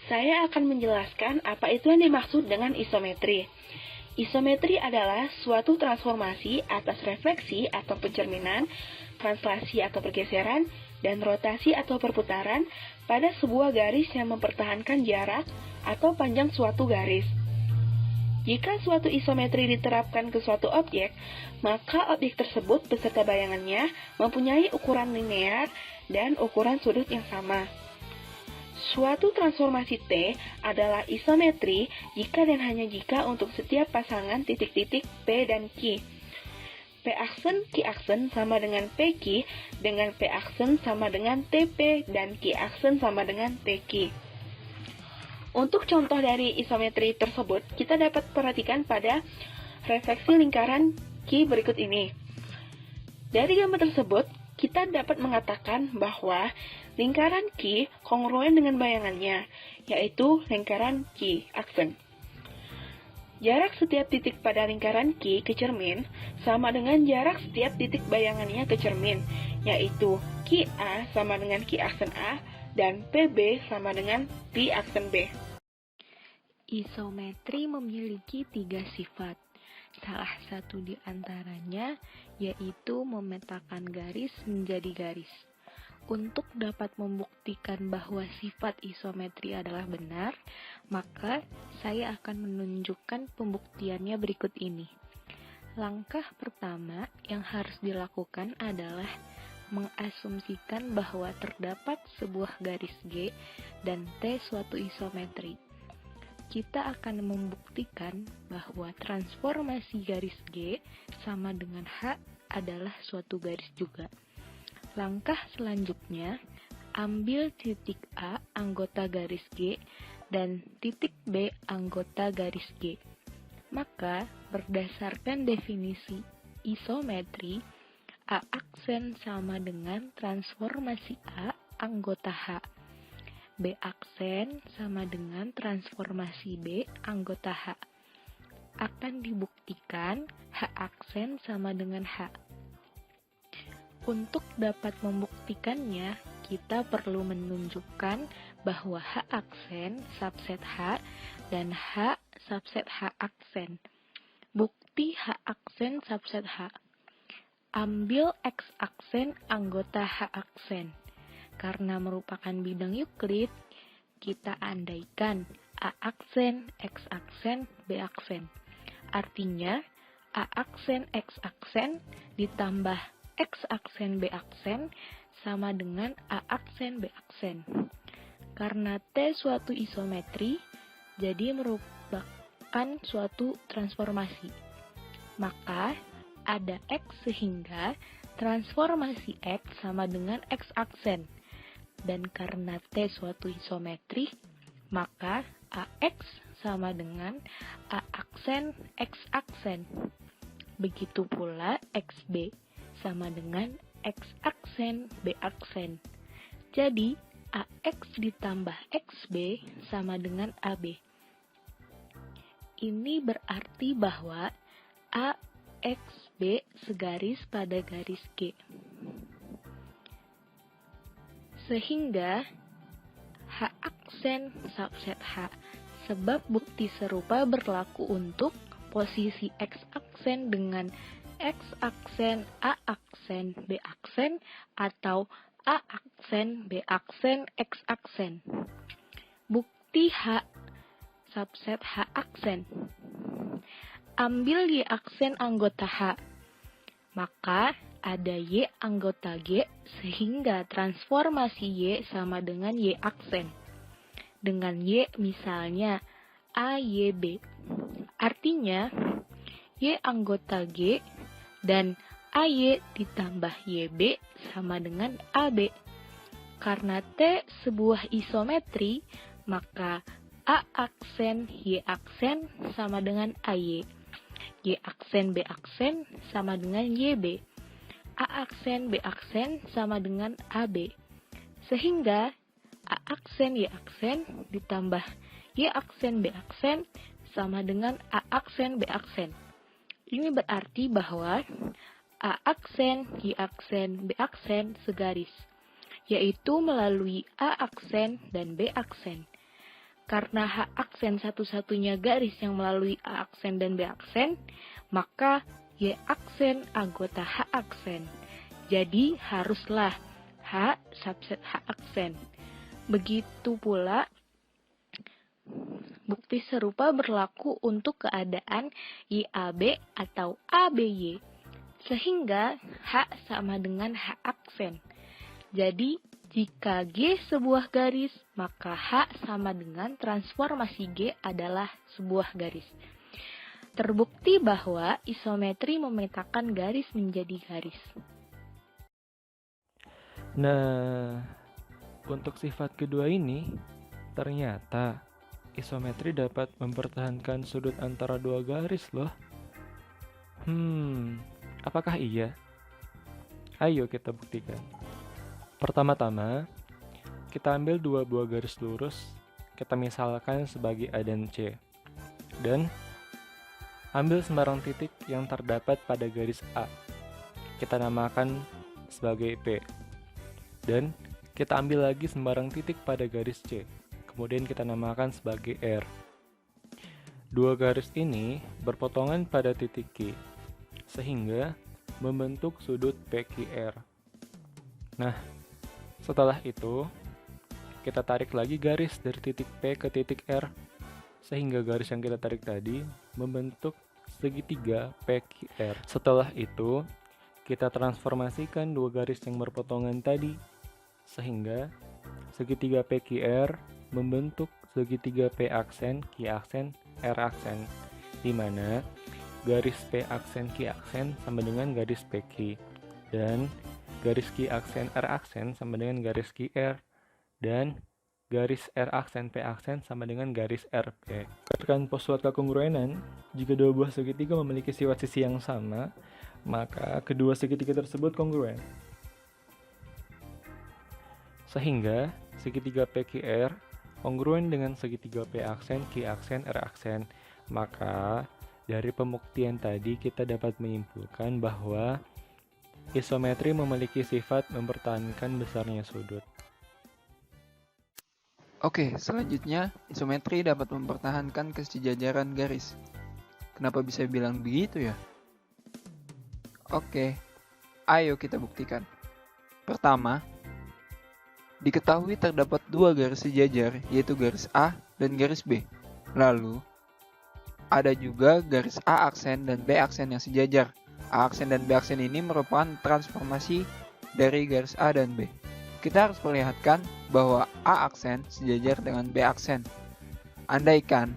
Saya akan menjelaskan apa itu yang dimaksud dengan isometri. Isometri adalah suatu transformasi atas refleksi atau pencerminan, translasi atau pergeseran, dan rotasi atau perputaran pada sebuah garis yang mempertahankan jarak atau panjang suatu garis. Jika suatu isometri diterapkan ke suatu objek, maka objek tersebut beserta bayangannya mempunyai ukuran linear dan ukuran sudut yang sama. Suatu transformasi T adalah isometri jika dan hanya jika untuk setiap pasangan titik-titik P dan Q. P aksen Q aksen sama dengan PQ, dengan P aksen sama dengan TP, dan Q aksen sama dengan TQ. Untuk contoh dari isometri tersebut, kita dapat perhatikan pada refleksi lingkaran Q berikut ini. Dari gambar tersebut, kita dapat mengatakan bahwa lingkaran Q kongruen dengan bayangannya, yaitu lingkaran Q aksen. Jarak setiap titik pada lingkaran Q ke cermin sama dengan jarak setiap titik bayangannya ke cermin, yaitu QA sama dengan Q aksen A dan PB sama dengan P aksen B. Isometri memiliki 3 sifat. Salah satu di antaranya yaitu memetakan garis menjadi garis. Untuk dapat membuktikan bahwa sifat isometri adalah benar, maka saya akan menunjukkan pembuktiannya berikut ini. Langkah pertama yang harus dilakukan adalah mengasumsikan bahwa terdapat sebuah garis G dan T suatu isometri. Kita akan membuktikan bahwa transformasi garis G sama dengan H adalah suatu garis juga. Langkah selanjutnya, ambil titik A anggota garis G dan titik B anggota garis G. Maka, berdasarkan definisi isometri, A aksen sama dengan transformasi A anggota H. B aksen sama dengan transformasi B anggota H. Akan dibuktikan H aksen sama dengan H. Untuk dapat membuktikannya, kita perlu menunjukkan bahwa H aksen subset H dan H subset H aksen. Bukti H aksen subset H. Ambil X aksen anggota H aksen. Karena merupakan bidang Euclid, kita andaikan A aksen, X aksen, B aksen. Artinya, A aksen, X aksen ditambah X aksen, B aksen sama dengan A aksen, B aksen. Karena T suatu isometri, jadi merupakan suatu transformasi. Maka, ada X sehingga transformasi X sama dengan X aksen. Dan karena T suatu isometri, maka AX sama dengan A aksen X aksen. Begitu pula XB sama dengan X aksen B aksen. Jadi, AX ditambah XB sama dengan AB. Ini berarti bahwa AXB segaris pada garis G. Sehingga H aksen subset H, sebab bukti serupa berlaku untuk posisi X aksen dengan X aksen A aksen B aksen atau A aksen B aksen X aksen. Bukti H subset H aksen. Ambil Y aksen anggota H, maka ada Y anggota G sehingga transformasi Y sama dengan Y aksen. Dengan Y misalnya AYB. Artinya Y anggota G dan AY ditambah YB sama dengan AB. Karena T sebuah isometri, maka A aksen Y aksen sama dengan AY. Y aksen B aksen sama dengan YB. A aksen B aksen sama dengan AB. Sehingga A aksen Y aksen ditambah Y aksen B aksen sama dengan A aksen B aksen. Ini berarti bahwa A aksen Y aksen B aksen segaris, yaitu melalui A aksen dan B aksen. Karena H aksen satu-satunya garis yang melalui A aksen dan B aksen, maka Y aksen anggota H aksen. Jadi haruslah H subset H aksen. Begitu pula bukti serupa berlaku untuk keadaan YAB atau ABY, sehingga H sama dengan H aksen. Jadi, jika G sebuah garis, maka H sama dengan transformasi G adalah sebuah garis. Terbukti bahwa isometri memetakan garis menjadi garis. Nah, untuk sifat kedua ini, ternyata isometri dapat mempertahankan sudut antara dua garis loh. Apakah iya? Ayo kita buktikan. Pertama-tama, kita ambil dua buah garis lurus, kita misalkan sebagai A dan C. Dan ambil sembarang titik yang terdapat pada garis A, kita namakan sebagai P. Dan kita ambil lagi sembarang titik pada garis C, kemudian kita namakan sebagai R. Dua garis ini berpotongan pada titik Q, sehingga membentuk sudut PQR. Nah, setelah itu, kita tarik lagi garis dari titik P ke titik R, sehingga garis yang kita tarik tadi membentuk segitiga PQR. Setelah itu, kita transformasikan dua garis yang berpotongan tadi, sehingga segitiga PQR membentuk segitiga P aksen, Q aksen, R aksen, di mana garis P aksen, Q aksen sama dengan garis PQ, dan garis Q aksen R aksen sama dengan garis QR, dan garis R aksen P aksen sama dengan garis RP. Berdasarkan postulat kekongruenan, jika dua buah segitiga memiliki sifat sisi yang sama, maka kedua segitiga tersebut kongruen. Sehingga segitiga PQR kongruen dengan segitiga P aksen, Q aksen, R aksen. Maka dari pembuktian tadi kita dapat menyimpulkan bahwa isometri memiliki sifat mempertahankan besarnya sudut. Oke, selanjutnya isometri dapat mempertahankan kesejajaran garis. Kenapa bisa bilang begitu ya? Oke, ayo kita buktikan. Pertama, diketahui terdapat dua garis sejajar, yaitu garis A dan garis B. Lalu, ada juga garis A aksen dan B aksen yang sejajar. A aksen dan B aksen ini merupakan transformasi dari garis A dan B. Kita harus perlihatkan bahwa A aksen sejajar dengan B aksen. Andaikan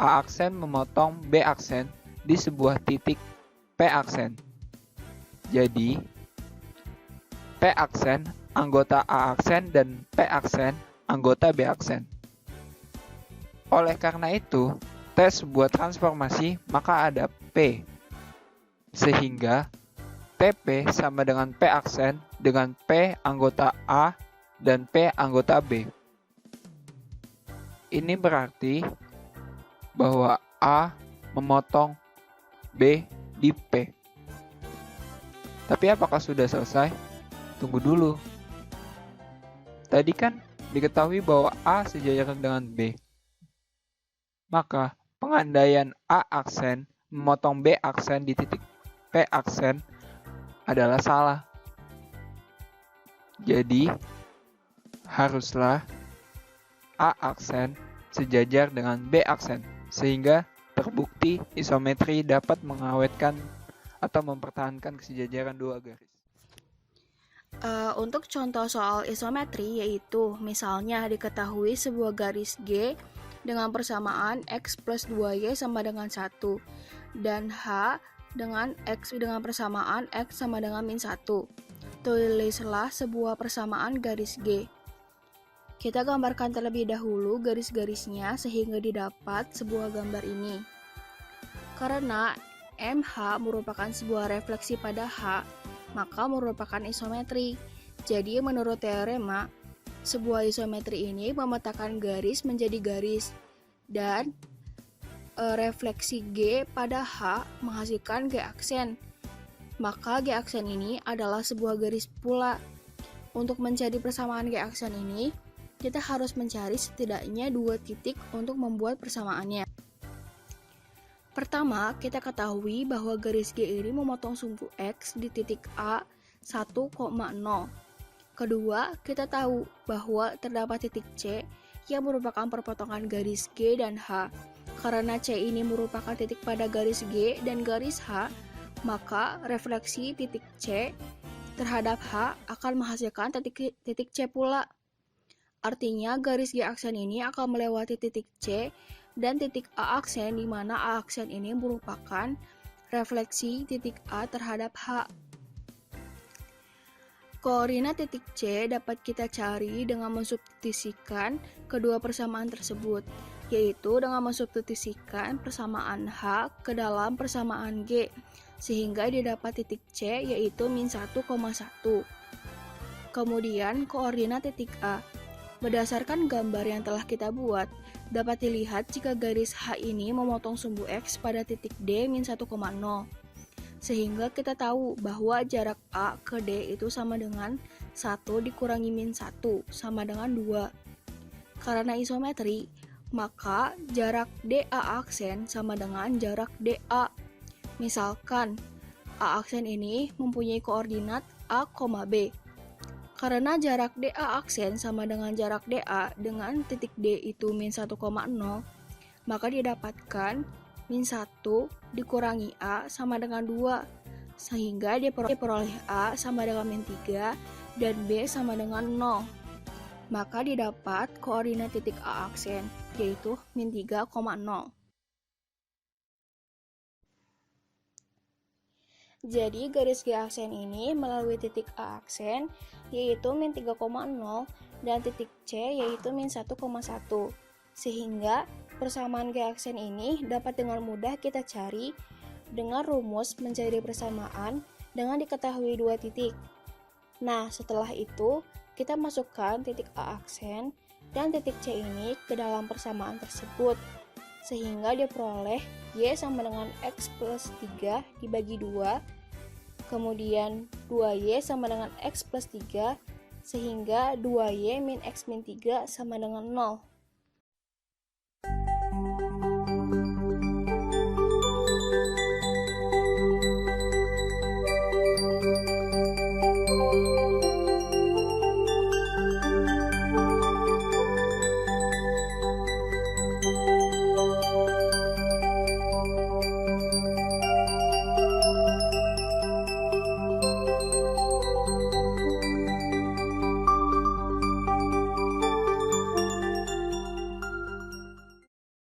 A aksen memotong B aksen di sebuah titik P aksen. Jadi, P aksen anggota A aksen dan P aksen anggota B aksen. Oleh karena itu, tes sebuah transformasi maka ada P. Sehingga TP sama dengan P aksen dengan P anggota A dan P anggota B. Ini berarti bahwa A memotong B di P. Tapi apakah sudah selesai? Tunggu dulu. Tadi kan diketahui bahwa A sejajar dengan B. Maka pengandaian A aksen memotong B aksen di titik P aksen adalah salah. Jadi, haruslah A aksen sejajar dengan B aksen, sehingga terbukti isometri dapat mengawetkan atau mempertahankan kesejajaran dua garis. Untuk contoh soal isometri yaitu misalnya diketahui sebuah garis G dengan persamaan X plus 2Y sama dengan 1 dan H dengan X dengan persamaan X sama dengan min 1. Tulislah sebuah persamaan garis G. Kita gambarkan terlebih dahulu garis-garisnya sehingga didapat sebuah gambar ini. Karena MH merupakan sebuah refleksi pada H, maka merupakan isometri. Jadi menurut teorema, sebuah isometri ini memetakan garis menjadi garis dan refleksi G pada H menghasilkan G aksen. Maka G aksen ini adalah sebuah garis pula. Untuk mencari persamaan G aksen ini, kita harus mencari setidaknya 2 titik untuk membuat persamaannya. Pertama, kita ketahui bahwa garis G ini memotong sumbu X di titik A 1,0. Kedua, kita tahu bahwa terdapat titik C yang merupakan perpotongan garis G dan H. Karena C ini merupakan titik pada garis G dan garis H, maka refleksi titik C terhadap H akan menghasilkan titik C pula. Artinya garis G aksen ini akan melewati titik C dan titik A aksen, di mana A aksen ini merupakan refleksi titik A terhadap H. Koordinat titik C dapat kita cari dengan mensubstitusikan kedua persamaan tersebut, yaitu dengan mensubstitusikan persamaan H ke dalam persamaan G, sehingga didapat titik C yaitu min 1,1. Kemudian koordinat titik A. Berdasarkan gambar yang telah kita buat, dapat dilihat jika garis H ini memotong sumbu X pada titik D min 1,0. Sehingga kita tahu bahwa jarak A ke D itu sama dengan 1 dikurangi min 1 sama dengan 2. Karena isometri, maka jarak DA aksen sama dengan jarak DA. Misalkan, A aksen ini mempunyai koordinat A, B. Karena jarak DA aksen sama dengan jarak DA dengan titik D itu min 1,0, maka didapatkan min 1 dikurangi A sama dengan 2, sehingga diperoleh A sama dengan min 3 dan B sama dengan 0. Maka didapat koordinat titik A aksen, yaitu min 3,0. Jadi garis G aksen ini melalui titik A aksen yaitu min 3,0 dan titik C yaitu min 1,1. Sehingga persamaan G aksen ini dapat dengan mudah kita cari dengan rumus mencari persamaan dengan diketahui 2 titik. Nah, setelah itu kita masukkan titik A aksen dan titik C ini ke dalam persamaan tersebut, sehingga diperoleh Y sama dengan X plus 3 dibagi 2, kemudian 2Y sama dengan X plus 3, sehingga 2Y min X min 3 sama dengan 0.